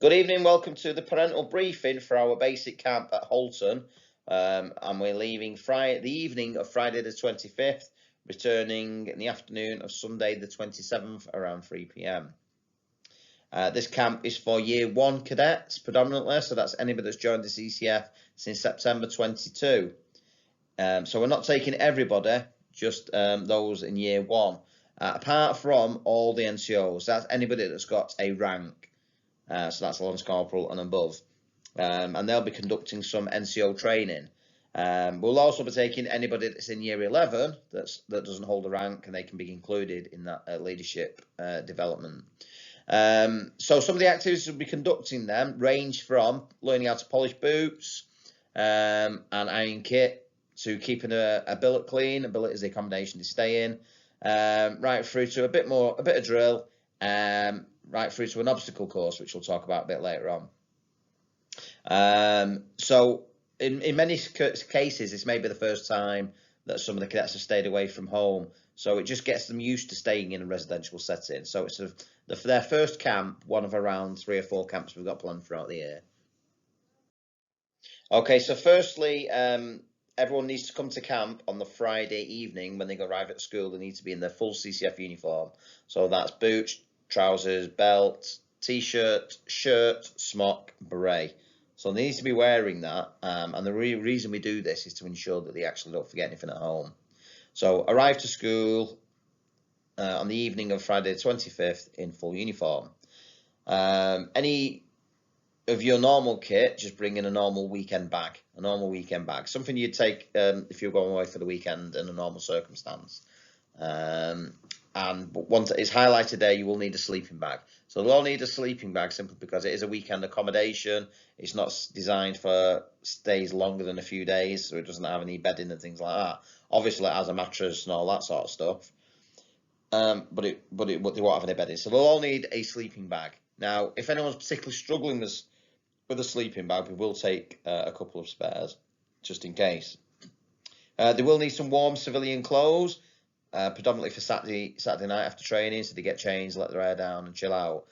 Good evening, welcome to the parental briefing for our basic camp at Halton. And we're leaving the evening of Friday the 25th, returning in the afternoon of Sunday the 27th around 3 p.m. This camp is for Year 1 cadets predominantly, so that's anybody that's joined the CCF since September 22. So we're not taking everybody, just those in Year 1, apart from all the NCOs. That's anybody that's got a rank. So that's Lance Corporal and above. And they'll be conducting some NCO training. We'll also be taking anybody that's in Year 11 that doesn't hold a rank, and they can be included in that leadership development. So some of the activities we'll be conducting them range from learning how to polish boots and iron kit, to keeping a billet clean. A billet is the accommodation they stay in, right through to a bit of drill, right through to an obstacle course, which we'll talk about a bit later on. So in many cases, this may be the first time that some of the cadets have stayed away from home. So it just gets them used to staying in a residential setting. So it's for their first camp, one of around 3 or 4 camps we've got planned throughout the year. Okay, so firstly, everyone needs to come to camp on the Friday evening. When they arrive at school, they need to be in their full CCF uniform. So that's boots, trousers, belt, t-shirt, shirt, smock, beret. So they need to be wearing that, and the reason we do this is to ensure that they actually don't forget anything at home. So arrive to school on the evening of Friday the 25th in full uniform. Any of your normal kit, just bring in a normal weekend bag, something you'd take if you're going away for the weekend in a normal circumstance. And once it's highlighted there, you will need a sleeping bag. So they'll all need a sleeping bag simply because it is a weekend accommodation. It's not designed for stays longer than a few days, so it doesn't have any bedding and things like that. Obviously, it has a mattress and all that sort of stuff, but they won't have any bedding. So they'll all need a sleeping bag. Now, if anyone's particularly struggling with a sleeping bag, we will take a couple of spares just in case. They will need some warm civilian clothes. Predominantly for Saturday night after training, so they get changed, let their hair down and chill out.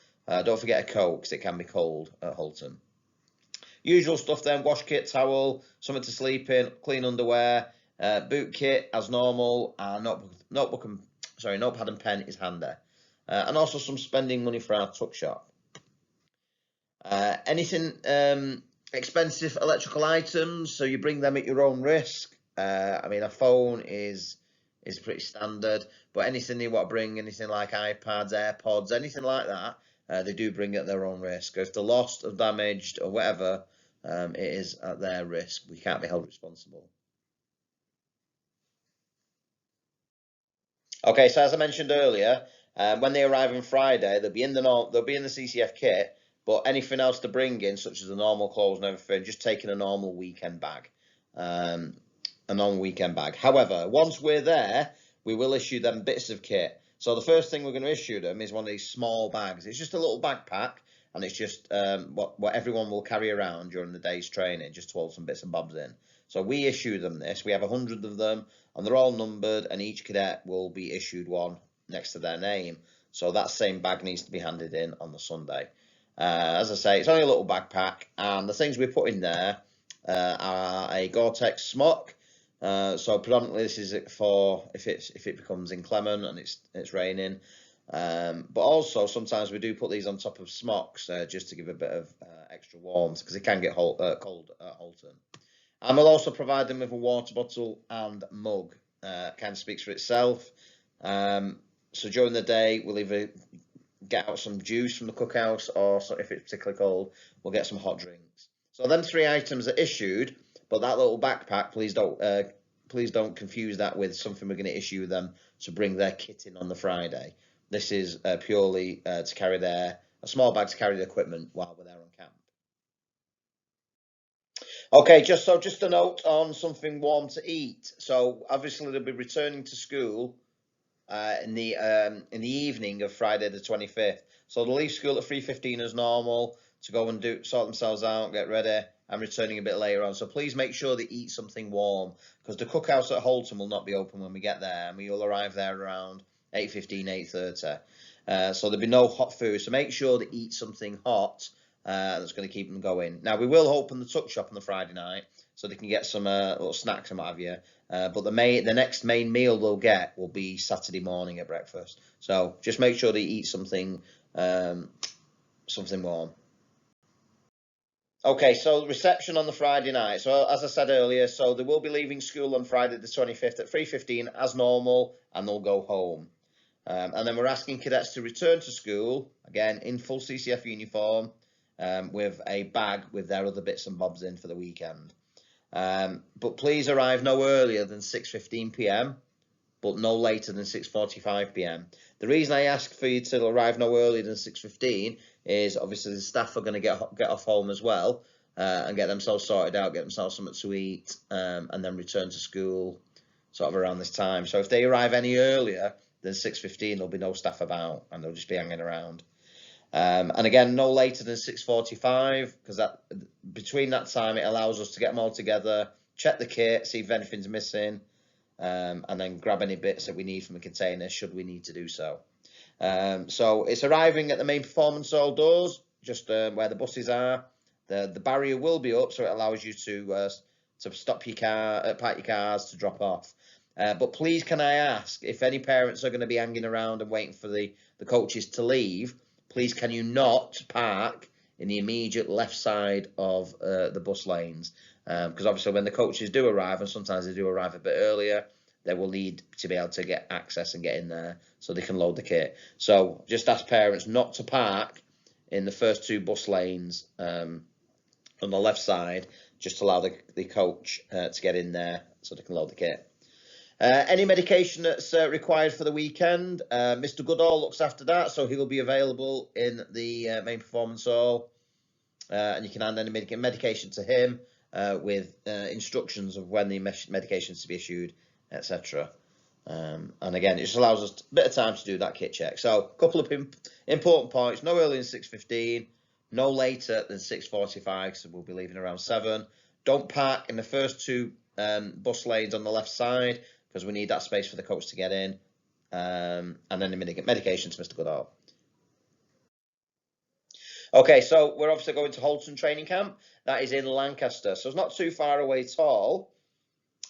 Don't forget a coat, because it can be cold at Halton. Usual stuff then: wash kit, towel, something to sleep in, clean underwear, boot kit as normal, and notepad and pen is handy. And also some spending money for our tuck shop. Anything expensive electrical items, so you bring them at your own risk. I mean, a phone is pretty standard, but anything you want to bring, anything like iPads, AirPods, anything like that, they do bring at their own risk. If they're lost or damaged or whatever, it is at their risk. We can't be held responsible. Okay, so as I mentioned earlier, when they arrive on Friday, they'll be in the CCF kit, but anything else to bring in, such as the normal clothes and everything, just taking a normal weekend bag. However, once we're there, we will issue them bits of kit. So the first thing we're going to issue them is one of these small bags. It's just a little backpack, and it's just what everyone will carry around during the day's training, just to hold some bits and bobs in. So we issue them this. We have 100 of them, and they're all numbered, and each cadet will be issued one next to their name. So that same bag needs to be handed in on the Sunday. As I say, it's only a little backpack, and the things we put in there are a Gore-Tex smock. So predominantly this is it for if it becomes inclement and it's raining, but also sometimes we do put these on top of smocks just to give a bit of extra warmth, because it can get cold at Halton. And we'll also provide them with a water bottle and mug. Kind of speaks for itself. So during the day, we'll either get out some juice from the cookhouse, or if it's particularly cold, we'll get some hot drinks. So them 3 items are issued, but that little backpack, please don't confuse that with something we're going to issue them to bring their kit in on the Friday. This is purely to carry a small bag to carry the equipment while we're there on camp. Okay, just a note on something warm to eat. So obviously they'll be returning to school in the evening of Friday the 25th. So they'll leave school at 3:15 as normal to go and sort themselves out, get ready, and returning a bit later on. So please make sure they eat something warm, because the cookhouse at Halton will not be open when we get there, and we will arrive there around 8:15, 8:30. So there'll be no hot food. So make sure they eat something hot that's going to keep them going. Now, we will open the tuck shop on the Friday night, so they can get some little snacks and what have you. But the next main meal they'll get will be Saturday morning at breakfast. So just make sure they eat something warm. Okay, so reception on the Friday night. So as I said earlier, so they will be leaving school on Friday the 25th at 3:15 as normal, and they'll go home. And then we're asking cadets to return to school, again, in full CCF uniform, with a bag with their other bits and bobs in for the weekend. But please arrive no earlier than 6:15 p.m, but no later than 6:45 p.m. The reason I ask for you to arrive no earlier than 6:15 is obviously the staff are going to get off home as well, and get themselves sorted out, get themselves something to eat, and then return to school sort of around this time. So if they arrive any earlier than 6:15, there'll be no staff about, and they'll just be hanging around. And again, no later than 6:45, because that between that time it allows us to get them all together, check the kit, see if anything's missing, and then grab any bits that we need from the container should we need to do so. So it's arriving at the main performance hall doors, just where the buses are. The barrier will be up, so it allows you to stop your car, park your cars to drop off. But please, can I ask, if any parents are going to be hanging around and waiting for the coaches to leave, please can you not park in the immediate left side of the bus lanes? Because obviously when the coaches do arrive, and sometimes they do arrive a bit earlier, they will need to be able to get access and get in there so they can load the kit. So just ask parents not to park in the first two bus lanes on the left side, just to allow the coach to get in there so they can load the kit. Any medication that's required for the weekend, Mr. Goodall looks after that, so he will be available in the main performance hall, and you can hand any medication to him with instructions of when the medication is to be issued, etc. And again, it just allows us a bit of time to do that kit check. So a couple of important points: no earlier than 6:15, no later than 6:45, so we'll be leaving around 7. Don't park in the first two bus lanes on the left side, because we need that space for the coach to get in, and then the medication to Mr. Goodall. Okay, so we're obviously going to Halton Training Camp. That is in Lancaster, so it's not too far away at all.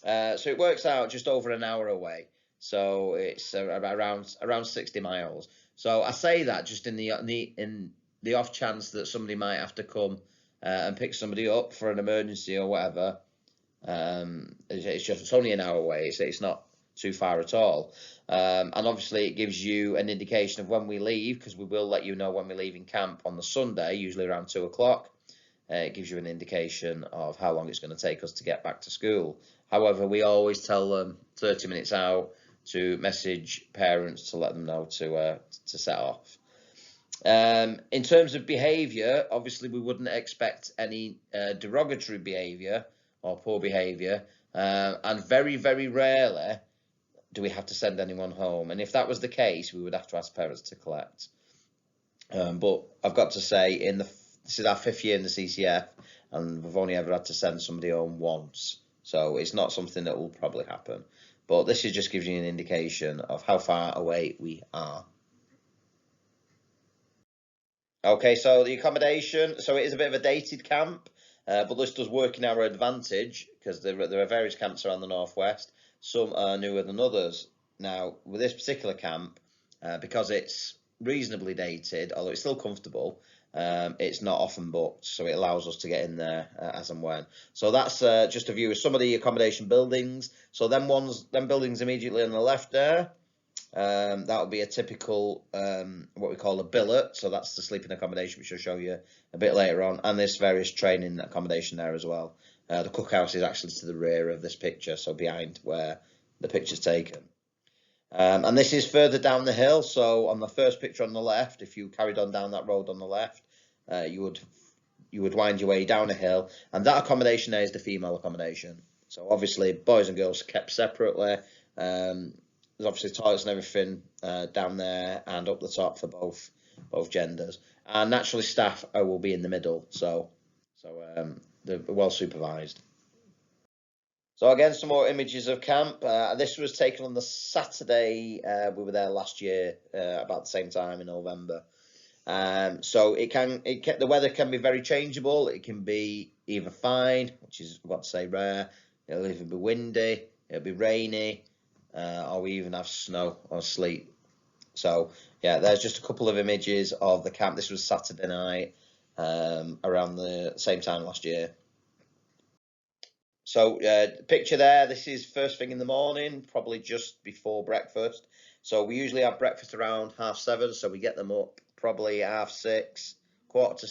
So it works out just over an hour away. So it's around 60 miles. So I say that just in the off chance that somebody might have to come and pick somebody up for an emergency or whatever. It's only an hour away, so it's not too far at all. And obviously it gives you an indication of when we leave, because we will let you know when we leave in camp on the Sunday, usually around 2 o'clock. It gives you an indication of how long it's going to take us to get back to school. However, we always tell them 30 minutes out to message parents to let them know to set off. In terms of behaviour, obviously we wouldn't expect any derogatory behaviour or poor behaviour, and very, very rarely do we have to send anyone home. And if that was the case, we would have to ask parents to collect. But I've got to say, this is our 5th year in the CCF, and we've only ever had to send somebody home once. So it's not something that will probably happen. But this just gives you an indication of how far away we are. Okay, so the accommodation, so it is a bit of a dated camp, but this does work in our advantage, because there are various camps around the northwest. Some are newer than others. Now, with this particular camp, because it's reasonably dated, although it's still comfortable, it's not often booked, so it allows us to get in there as and when. So that's just a view of some of the accommodation buildings. So them buildings immediately on the left there, that would be a typical what we call a billet. So that's the sleeping accommodation, which I'll show you a bit later on, and there's various training accommodation there as well. The cookhouse is actually to the rear of this picture, so behind where the picture's taken. And this is further down the hill. So on the first picture on the left, if you carried on down that road on the left, you would wind your way down a hill, and that accommodation there is the female accommodation. So obviously boys and girls kept separately. There's obviously toilets and everything down there and up the top for both genders. And naturally staff will be in the middle, so they're well supervised. So again, some more images of camp. This was taken on the Saturday. We were there last year, about the same time in November. So the weather can be very changeable. It can be either fine, which is what to say rare. It'll either be windy, it'll be rainy, or we even have snow or sleet. So yeah, there's just a couple of images of the camp. This was Saturday night, around the same time last year. So picture there, this is first thing in the morning, probably just before breakfast. So we usually have breakfast around 7:30, so we get them up probably 6:30, quarter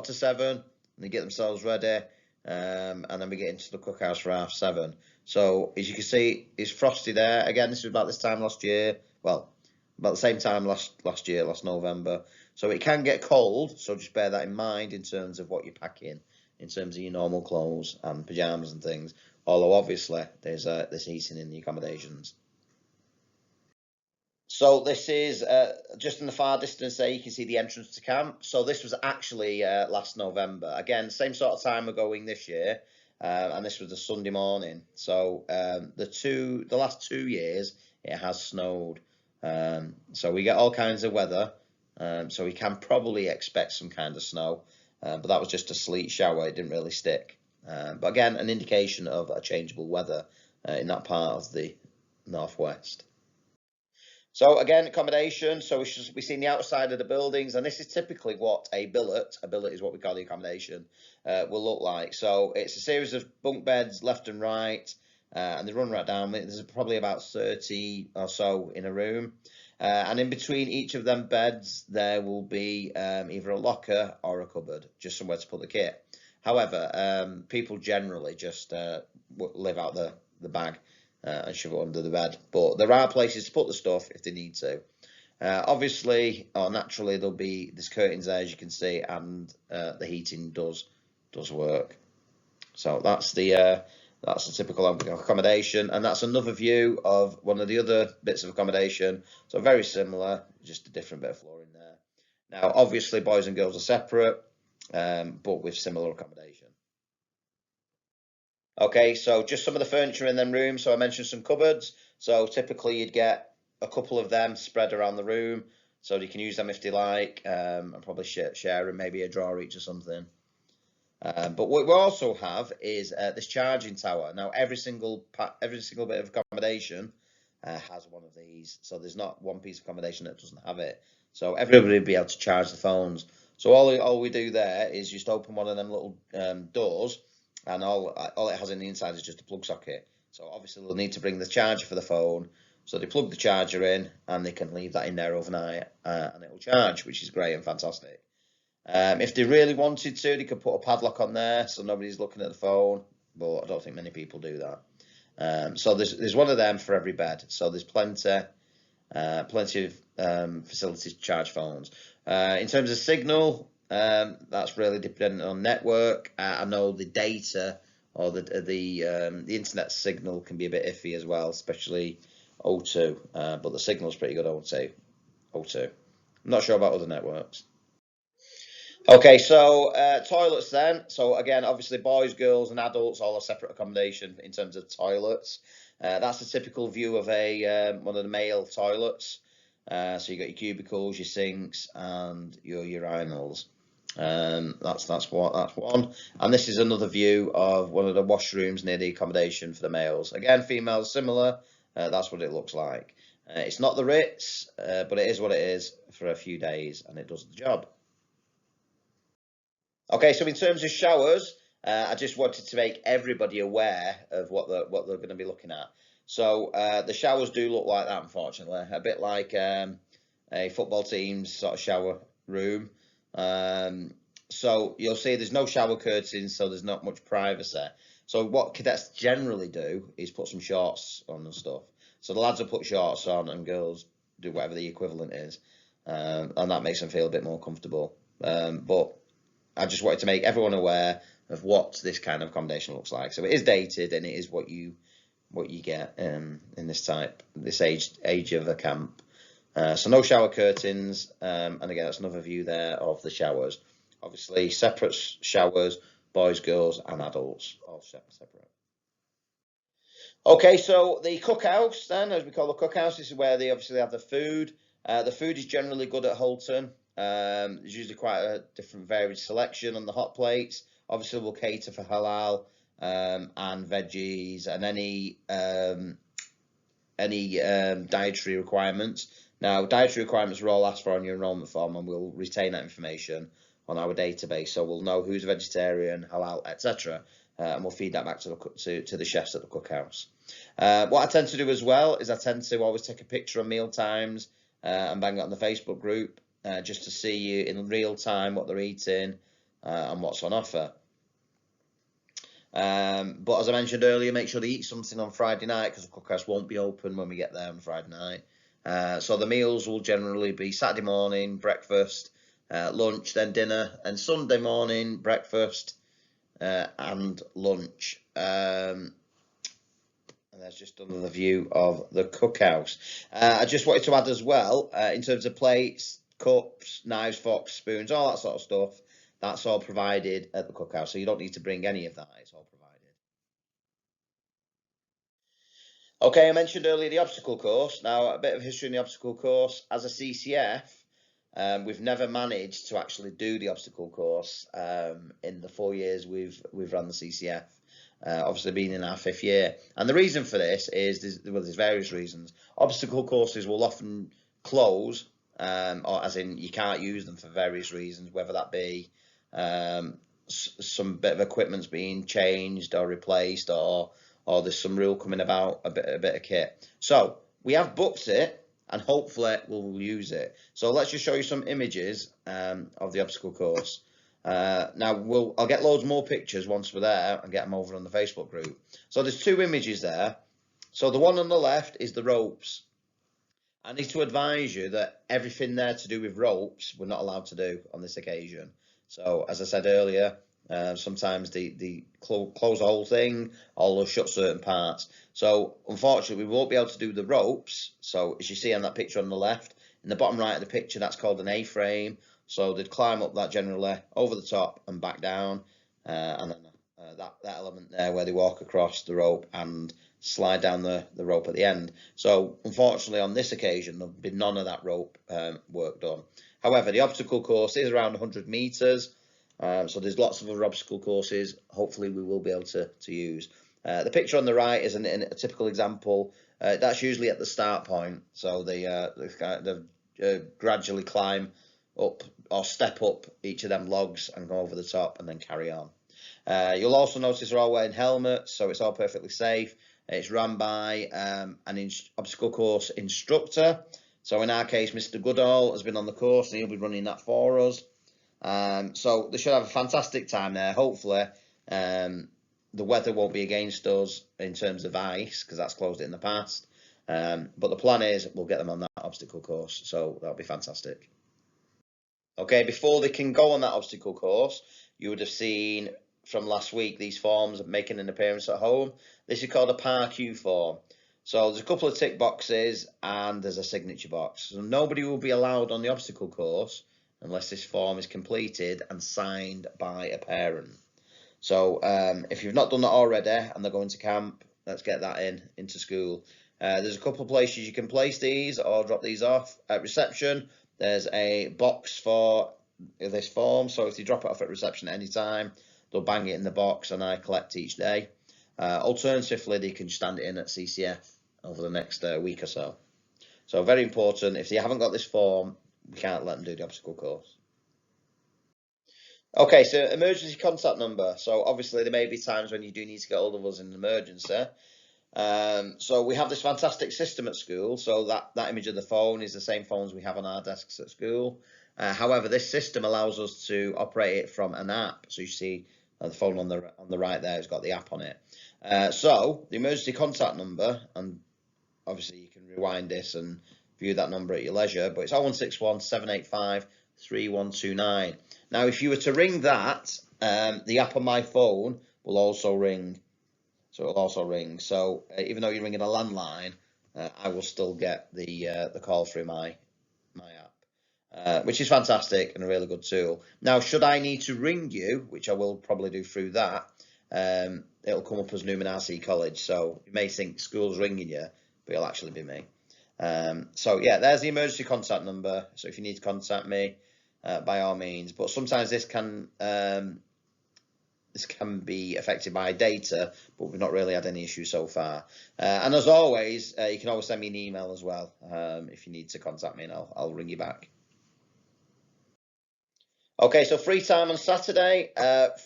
to 7, and they get themselves ready, and then we get into the cookhouse for 7:30. So as you can see, it's frosty there. Again, this was about this time last year. Well, about the same time last year, last November. So it can get cold, so just bear that in mind in terms of what you're packing, in terms of your normal clothes and pyjamas and things. Although obviously there's heating in the accommodations. So this is just in the far distance there, you can see the entrance to camp. So this was actually last November. Again, same sort of time we're going this year, and this was a Sunday morning. So the last 2 years it has snowed. So we get all kinds of weather. So we can probably expect some kind of snow, but that was just a sleet shower. It didn't really stick. But again, an indication of a changeable weather in that part of the northwest. So again, accommodation. So we've seen the outside of the buildings, and this is typically what a billet is what we call the accommodation, will look like. So it's a series of bunk beds left and right, and they run right down. There's probably about 30 or so in a room. And in between each of them beds, there will be either a locker or a cupboard, just somewhere to put the kit. However, people generally just live out the bag and shove it under the bed. But there are places to put the stuff if they need to. Obviously, or naturally, there's curtains there, as you can see, and the heating does work. So that's the typical accommodation, and that's another view of one of the other bits of accommodation. So very similar, just a different bit of flooring there. Now, obviously, boys and girls are separate, but with similar accommodation. Okay, so just some of the furniture in them rooms. So I mentioned some cupboards. So typically you'd get a couple of them spread around the room, so you can use them if they like, and probably share and maybe a drawer each or something. But what we also have is this charging tower. Now every single bit of accommodation has one of these. So there's not one piece of accommodation that doesn't have it. So everybody will be able to charge the phones. So all we do there is just open one of them little doors, and all it has in the inside is just a plug socket. So obviously they'll need to bring the charger for the phone. So they plug the charger in, and they can leave that in there overnight, and it will charge, which is great and fantastic. If they really wanted to, they could put a padlock on there so nobody's looking at the phone, but I don't think many people do that. So there's one of them for every bed. So there's plenty of facilities to charge phones. In terms of signal, that's really dependent on network. I know the data or the internet signal can be a bit iffy as well, especially O2. But the signal's pretty good, I would say. O2. I'm not sure about other networks. Okay, so toilets then. So again, obviously boys, girls and adults all have separate accommodation in terms of toilets. That's a typical view of one of the male toilets. So you got your cubicles, your sinks and your urinals. That's one. And this is another view of one of the washrooms near the accommodation for the males. Again, females similar. That's what it looks like. It's not the Ritz, but it is what it is for a few days, and it does the job. Okay, so in terms of showers, I just wanted to make everybody aware of what they're going to be looking at. So the showers do look like that, unfortunately, a bit like a football team's sort of shower room. So you'll see there's no shower curtains, so there's not much privacy. So what cadets generally do is put some shorts on and stuff. So the lads will put shorts on, and girls do whatever the equivalent is, and that makes them feel a bit more comfortable. But I just wanted to make everyone aware of what this kind of accommodation looks like. So it is dated, and it is what you get in this age of a camp. So no shower curtains, and again that's another view there of the showers. Obviously separate showers, boys, girls, and adults, all separate. Okay, so the cookhouse then, as we call the cookhouse, this is where they obviously have the food. The food is generally good at Halton. There's usually quite a different varied selection on the hot plates. Obviously, we'll cater for halal and veggies and any dietary requirements. Now, dietary requirements are all asked for on your enrolment form, and we'll retain that information on our database, so we'll know who's vegetarian, halal, etc., and we'll feed that back to the chefs at the cookhouse. What I tend to do as well is I tend to always take a picture of meal times and bang it on the Facebook group just to see you in real time what they're eating and what's on offer. But as I mentioned earlier, make sure they eat something on Friday night because the cookhouse won't be open when we get there on Friday night. So the meals will generally be Saturday morning, breakfast, lunch, then dinner, and Sunday morning, breakfast and lunch. And that's just another view of the cookhouse. I just wanted to add as well, in terms of plates, cups, knives, forks, spoons, all that sort of stuff, that's all provided at the cookhouse, so you don't need to bring any of that, it's all provided. Okay, I mentioned earlier the obstacle course. Now, a bit of history in the obstacle course. As a CCF, we've never managed to actually do the obstacle course in the 4 years we've run the CCF. Obviously being in our 5th year, and the reason for this is there's various reasons. Obstacle courses will often close, or as in you can't use them for various reasons, whether that be some bit of equipment's being changed or replaced, or there's some rule coming about a bit of kit. So we have booked it, and hopefully we'll use it. So let's just show you some images of the obstacle course. Now I'll get loads more pictures once we're there and get them over on the Facebook group. So there's 2 images there. So the one on the left is the ropes. I need to advise you that everything there to do with ropes we're not allowed to do on this occasion. So as I said earlier, sometimes they close the whole thing, or they'll shut certain parts. So unfortunately we won't be able to do the ropes. So as you see on that picture on the left, in the bottom right of the picture, that's called an A-frame. So they'd climb up that generally over the top and back down, and then that element there where they walk across the rope and slide down the rope at the end. So unfortunately on this occasion there'll be none of that rope work done. However, the obstacle course is around 100 meters, so there's lots of other obstacle courses hopefully we will be able to use. The picture on the right is a typical example. That's usually at the start point, so they gradually climb up or step up each of them logs and go over the top and then carry on. You'll also notice they're all wearing helmets, so it's all perfectly safe. It's run by an obstacle course instructor. So in our case, Mr. Goodall has been on the course and he'll be running that for us. So they should have a fantastic time there. Hopefully the weather won't be against us in terms of ice, because that's closed it in the past. But the plan is we'll get them on that obstacle course, so that'll be fantastic. Okay, before they can go on that obstacle course, you would have seen from last week these forms making an appearance at home. This is called a PAR-Q form. So there's a couple of tick boxes and there's a signature box. So nobody will be allowed on the obstacle course unless this form is completed and signed by a parent. So if you've not done that already and they're going to camp, let's get that into school. There's a couple of places you can place these or drop these off. At reception, there's a box for this form, so if you drop it off at reception at any time, they'll bang it in the box and I collect each day. Alternatively, they can stand it in at CCF over the next week or so. So very important, if they haven't got this form, we can't let them do the obstacle course. Okay, so emergency contact number. So obviously there may be times when you do need to get hold of us in an emergency. So we have this fantastic system at school. So that image of the phone is the same phones we have on our desks at school. However, this system allows us to operate it from an app. So you see the phone on the right there has got the app on it. So the emergency contact number, and obviously you can rewind this and view that number at your leisure, but it's 0161 785 3129. Now, if you were to ring that, the app on my phone will also ring. So it'll also ring. So even though you're ringing a landline, I will still get the call through my app, which is fantastic and a really good tool. Now, should I need to ring you, which I will probably do through that, it'll come up as Numinasi College. So you may think school's ringing you, but it'll actually be me. So yeah, there's the emergency contact number. So if you need to contact me, by all means. But sometimes this can be affected by data, but we've not really had any issues so far. And as always, you can always send me an email as well if you need to contact me, and I'll ring you back. Okay, so free time on Saturday.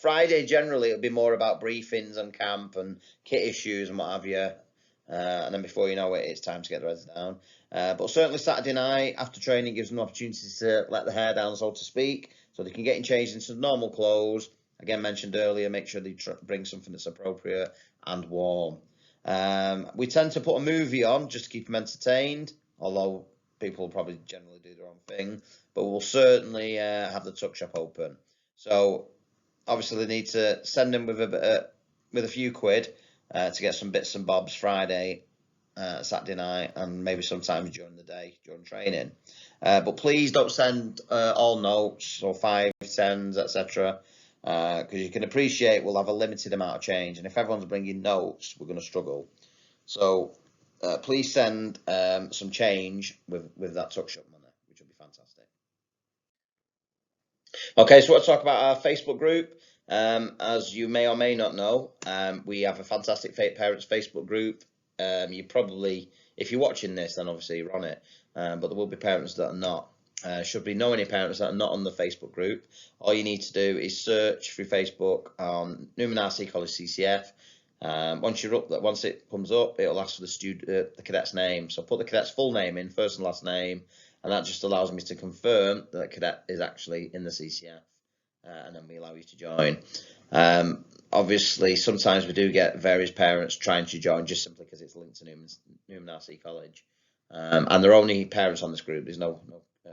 Friday, generally, it'll be more about briefings and camp and kit issues and what have you. And then before you know it, it's time to get the rest down. But certainly Saturday night, after training, gives them opportunities to let the hair down, so to speak, so they can get changed into normal clothes. Again, mentioned earlier, make sure they bring something that's appropriate and warm. We tend to put a movie on just to keep them entertained, although people will probably generally do their own thing. But we'll certainly have the tuck shop open. So obviously they need to send them with a few quid to get some bits and bobs Friday, Saturday night, and maybe sometimes during the day during training. But please don't send all notes or 5, 10s, etc. Because you can appreciate we'll have a limited amount of change, and if everyone's bringing notes, we're going to struggle. So please send some change with that tuck shop money, which will be fantastic. Okay, so let's talk about our Facebook group. As you may or may not know, we have a fantastic parents Facebook group. You probably, if you're watching this, then obviously you're on it. But there will be parents that are not. Should be know any parents that are not on the Facebook group. All you need to do is search through Facebook on Newman RC College CCF. Once it comes up, it'll ask for the cadet's name. So put the cadet's full name in, first and last name, and that just allows me to confirm that the cadet is actually in the CCF, and then we allow you to join. Obviously, sometimes we do get various parents trying to join just simply because it's linked to Newman RC College, and there are only parents on this group. There's no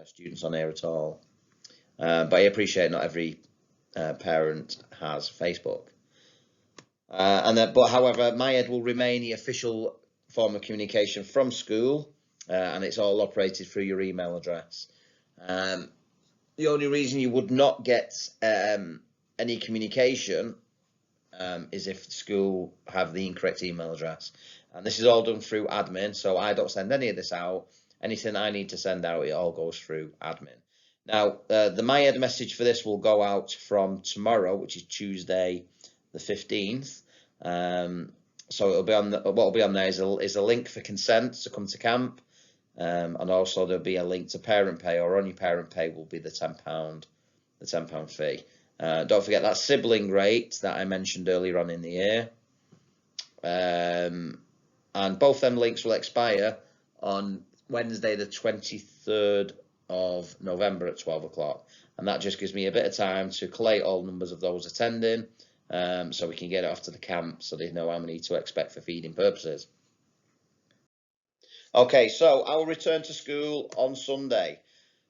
students on here at all. But I appreciate not every parent has Facebook. But however, MyEd will remain the official form of communication from school, and it's all operated through your email address. The only reason you would not get any communication is if the school have the incorrect email address. And this is all done through admin, so I don't send any of this out. Anything I need to send out, it all goes through admin. Now, the MyEd message for this will go out from tomorrow, which is Tuesday, the 15th. So it'll be on what will be on there is a link for consent to come to camp, and also there'll be a link to parent pay, or only parent pay will be the £10 fee. Don't forget that sibling rate that I mentioned earlier on in the year, and both them links will expire on Wednesday the 23rd of November at 12 o'clock, and that just gives me a bit of time to collate all numbers of those attending, so we can get it off to the camp so they know how many to expect for feeding purposes. Okay, so I will return to school on Sunday.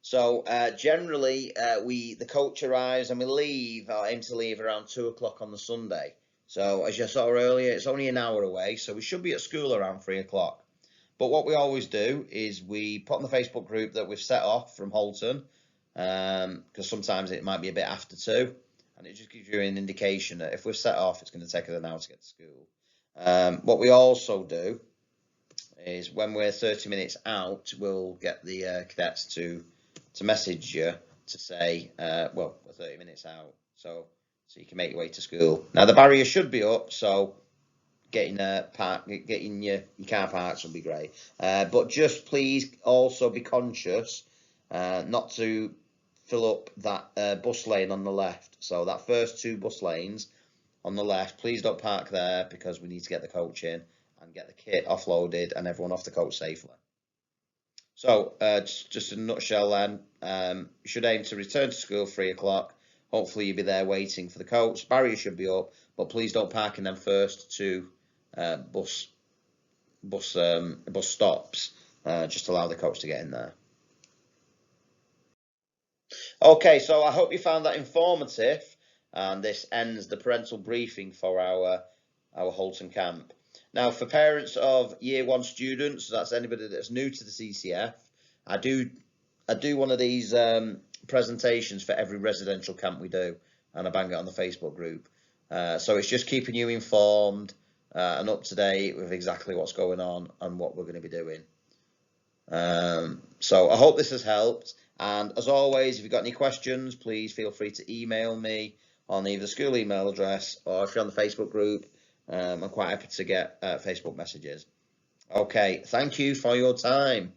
So generally, the coach arrives and we aim to leave around 2 o'clock on the Sunday. So as you saw earlier, it's only an hour away, so we should be at school around 3 o'clock. But what we always do is we put on the Facebook group that we've set off from Halton, because sometimes it might be a bit after 2, and it just gives you an indication that if we've set off, it's going to take us an hour to get to school. What we also do is when we're 30 minutes out, we'll get the cadets to message you to say, well, we're 30 minutes out, so you can make your way to school. Now the barrier should be up, so getting your car parked will be great. But just please also be conscious not to fill up that bus lane on the left. So that first 2 bus lanes on the left, please don't park there, because we need to get the coach in and get the kit offloaded and everyone off the coach safely. So just in a nutshell then, you should aim to return to school 3 o'clock. Hopefully you'll be there waiting for the coach. Barrier should be up, but please don't park in them first 2 bus stops. Just allow the coach to get in there. Okay, so I hope you found that informative, and this ends the parental briefing for our Halton camp. Now, for parents of Year 1 students, so that's anybody that's new to the CCF, I do one of these presentations for every residential camp we do, and I bang it on the Facebook group. So it's just keeping you informed and up to date with exactly what's going on and what we're going to be doing. So I hope this has helped. And as always, if you've got any questions, please feel free to email me on either the school email address, or if you're on the Facebook group, I'm quite happy to get Facebook messages. Okay, thank you for your time.